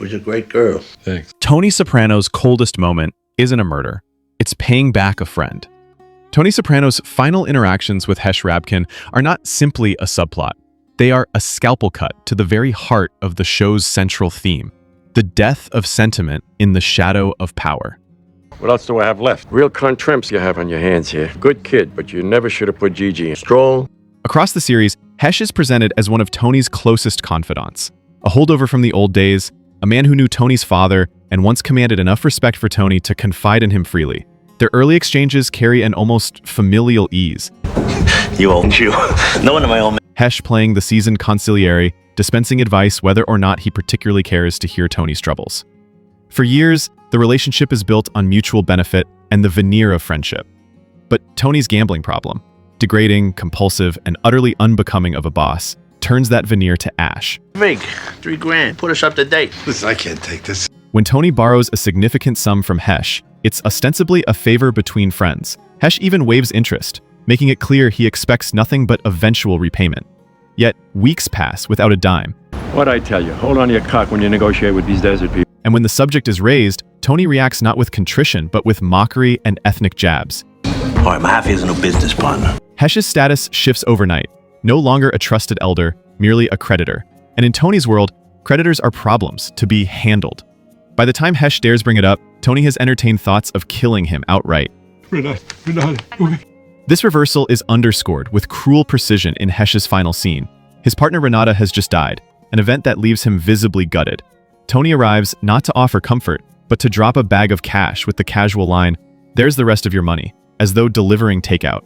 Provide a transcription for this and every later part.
was a great girl. Thanks. Tony Soprano's coldest moment isn't a murder. It's paying back a friend. Tony Soprano's final interactions with Hesh Rabkin are not simply a subplot. They are a scalpel cut to the very heart of the show's central theme, the death of sentiment in the shadow of power. What else do I have left? Real contrimps you have on your hands here. Good kid, but you never should have put Gigi in. Strong. Across the series, Hesh is presented as one of Tony's closest confidants, a holdover from the old days, a man who knew Tony's father and once commanded enough respect for Tony to confide in him freely. Their early exchanges carry an almost familial ease. You old Jew. No one of my own men. Hesh playing the seasoned consigliere, dispensing advice whether or not he particularly cares to hear Tony's troubles. For years, the relationship is built on mutual benefit and the veneer of friendship. But Tony's gambling problem, degrading, compulsive, and utterly unbecoming of a boss, turns that veneer to ash. Vig, $3,000. Put us up to date. Listen, I can't take this. When Tony borrows a significant sum from Hesh, it's ostensibly a favor between friends. Hesh even waives interest, making it clear he expects nothing but eventual repayment. Yet, weeks pass without a dime. What'd I tell you? Hold on to your cock when you negotiate with these desert people. And when the subject is raised, Tony reacts not with contrition, but with mockery and ethnic jabs. All right, my half is a new business partner. Hesh's status shifts overnight. No longer a trusted elder, merely a creditor. And in Tony's world, creditors are problems to be handled. By the time Hesh dares bring it up, Tony has entertained thoughts of killing him outright. This reversal is underscored with cruel precision in Hesh's final scene. His partner Renata has just died, an event that leaves him visibly gutted. Tony arrives not to offer comfort, but to drop a bag of cash with the casual line, "There's the rest of your money," as though delivering takeout.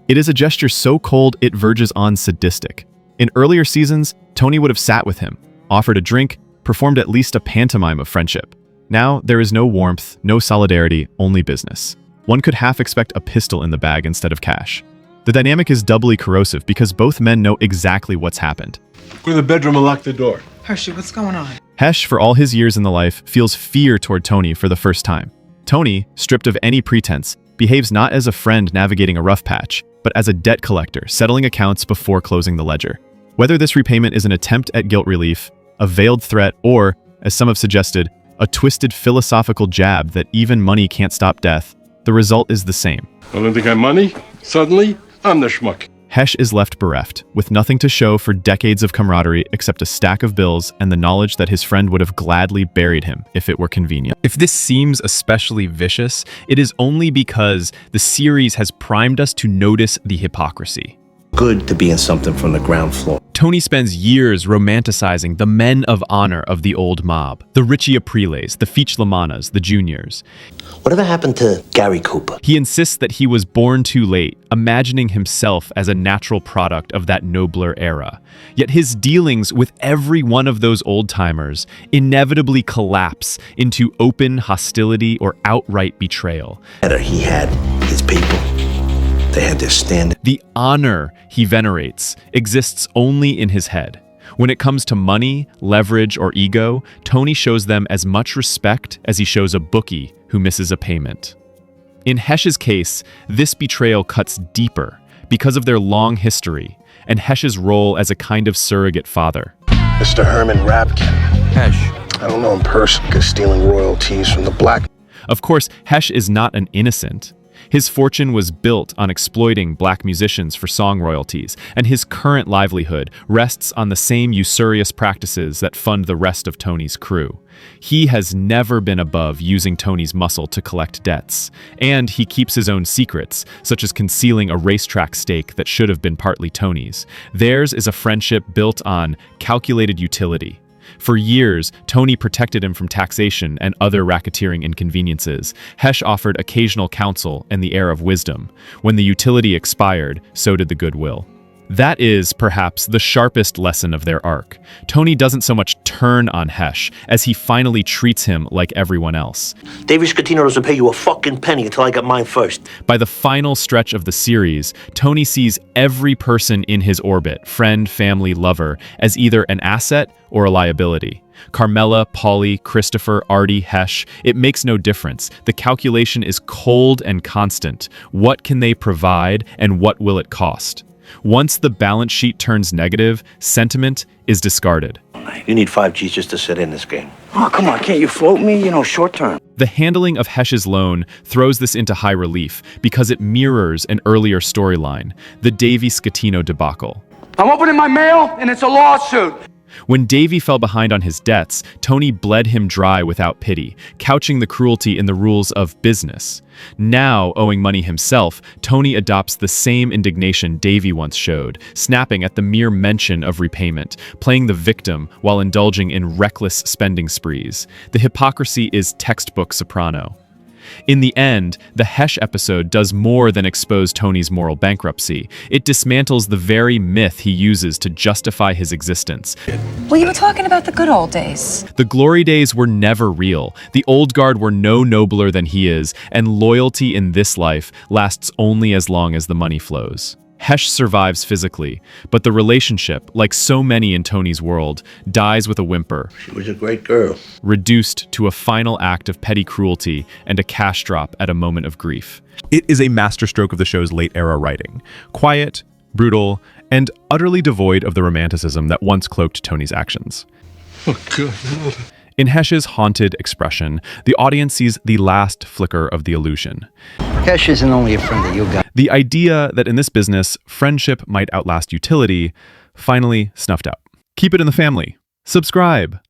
It is a gesture so cold it verges on sadistic. In earlier seasons, Tony would have sat with him, offered a drink, performed at least a pantomime of friendship. Now, there is no warmth, no solidarity, only business. One could half expect a pistol in the bag instead of cash. The dynamic is doubly corrosive because both men know exactly what's happened. Go to the bedroom and lock the door. Hershey, what's going on? Hesh, for all his years in the life, feels fear toward Tony for the first time. Tony, stripped of any pretense, behaves not as a friend navigating a rough patch, but as a debt collector settling accounts before closing the ledger. Whether this repayment is an attempt at guilt relief, a veiled threat, or, as some have suggested, a twisted philosophical jab that even money can't stop death, the result is the same. I don't think I'm money. Suddenly, I'm the schmuck. Hesh is left bereft, with nothing to show for decades of camaraderie except a stack of bills and the knowledge that his friend would have gladly buried him if it were convenient. If this seems especially vicious, it is only because the series has primed us to notice the hypocrisy. Good to be in something from the ground floor. Tony spends years romanticizing the men of honor of the old mob, the Richie Apriles, the Feech Lamanas, the Juniors. Whatever happened to Gary Cooper? He insists that he was born too late, imagining himself as a natural product of that nobler era. Yet his dealings with every one of those old-timers inevitably collapse into open hostility or outright betrayal. He had his people. They had their standard. The honor he venerates exists only in his head. When it comes to money, leverage, or ego, Tony shows them as much respect as he shows a bookie who misses a payment. In Hesh's case, this betrayal cuts deeper because of their long history and Hesh's role as a kind of surrogate father. Mr. Herman Rabkin. Hesh. I don't know him personally, because stealing royalties from the black. Of course, Hesh is not an innocent. His fortune was built on exploiting black musicians for song royalties, and his current livelihood rests on the same usurious practices that fund the rest of Tony's crew. He has never been above using Tony's muscle to collect debts, and he keeps his own secrets, such as concealing a racetrack stake that should have been partly Tony's. Theirs is a friendship built on calculated utility. For years, Tony protected him from taxation and other racketeering inconveniences. Hesh offered occasional counsel and the air of wisdom. When the utility expired, so did the goodwill. That is, perhaps, the sharpest lesson of their arc. Tony doesn't so much turn on Hesh as he finally treats him like everyone else. David Scatino doesn't pay you a fucking penny until I get mine first. By the final stretch of the series, Tony sees every person in his orbit, friend, family, lover, as either an asset or a liability. Carmela, Paulie, Christopher, Artie, Hesh, it makes no difference. The calculation is cold and constant. What can they provide and what will it cost? Once the balance sheet turns negative, sentiment is discarded. You need 5 G's just to sit in this game. Oh, come on, can't you float me? Short term. The handling of Hesch's loan throws this into high relief because it mirrors an earlier storyline, the Davy Scatino debacle. I'm opening my mail, and it's a lawsuit. When Davy fell behind on his debts, Tony bled him dry without pity, couching the cruelty in the rules of business. Now, owing money himself, Tony adopts the same indignation Davy once showed, snapping at the mere mention of repayment, playing the victim while indulging in reckless spending sprees. The hypocrisy is textbook Soprano. In the end, the Hesch episode does more than expose Tony's moral bankruptcy. It dismantles the very myth he uses to justify his existence. Well, you were talking about the good old days. The glory days were never real. The old guard were no nobler than he is, and loyalty in this life lasts only as long as the money flows. Hesch survives physically, but the relationship, like so many in Tony's world, dies with a whimper, She was a great girl. reduced to a final act of petty cruelty and a cash drop at a moment of grief. It is a masterstroke of the show's late-era writing. Quiet, brutal, and utterly devoid of the romanticism that once cloaked Tony's actions. Oh, good. In Hesch's haunted expression, the audience sees the last flicker of the illusion. Hesch isn't only a friend that you got. The idea that in this business, friendship might outlast utility, finally snuffed out. Keep it in the family. Subscribe.